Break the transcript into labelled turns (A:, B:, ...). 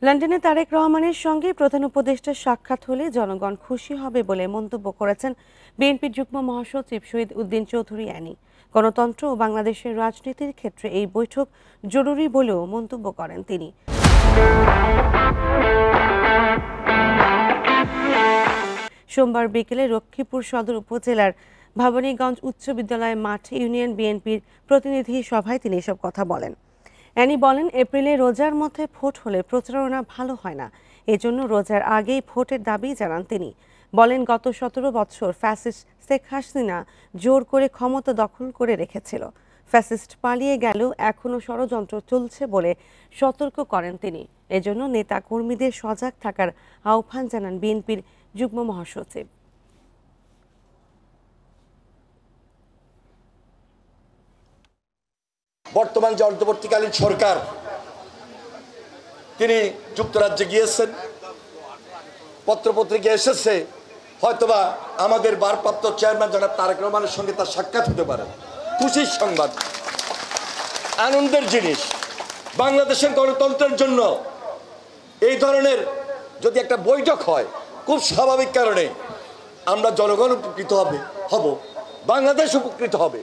A: লন্ডনে তারেক রহমানের সঙ্গে প্রধান উপদেষ্টার সাক্ষাৎ হলে জনগণ খুশি হবে বলে মন্তব্য করেছেন বিএনপির যুগ্ম মহাসচিব শহীদ উদ্দিন চৌধুরী অ্যানি। গণতন্ত্র ও বাংলাদেশের রাজনীতির ক্ষেত্রে এই বৈঠক জরুরি বলেও মন্তব্য করেন তিনি। সোমবার বিকেলে লক্ষ্মীপুর সদর উপজেলার ভবানীগঞ্জ উচ্চ বিদ্যালয় মাঠে ইউনিয়ন বিএনপির প্রতিনিধি সভায় তিনি এসব কথা বলেন। অ্যানি বলেন, এপ্রিলে রোজার মধ্যে ভোট হলে প্রচারণা ভালো হয় না, এজন্য রোজার আগেই ভোটের দাবি জানান তিনি। বলেন, গত 17 বছর ফ্যাসিস্ট শেখ হাসিনা জোর করে ক্ষমতা দখল করে রেখেছিল। ফ্যাসিস্ট পালিয়ে গেলেও এখনও ষড়যন্ত্র চলছে বলে সতর্ক করেন তিনি। এজন্য নেতা কর্মীদের সজাগ থাকার আহ্বান জানান বিএনপির যুগ্ম মহাসচিব।
B: বর্তমান যে অন্তর্বর্তীকালীন সরকার, তিনি যুক্তরাজ্যে গিয়েছেন, পত্রপত্রিকা এসেছে, হয়তোবা আমাদের ভারপ্রাপ্ত চেয়ারম্যান জনাব তারেক রহমানের সঙ্গে তার সাক্ষাৎ হতে পারে। খুশির সংবাদ, আনন্দের জিনিস। বাংলাদেশের গণতন্ত্রের জন্য এই ধরনের যদি একটা বৈঠক হয়, খুব স্বাভাবিক কারণে আমরা জনগণ উপকৃত হব, বাংলাদেশ উপকৃত হবে।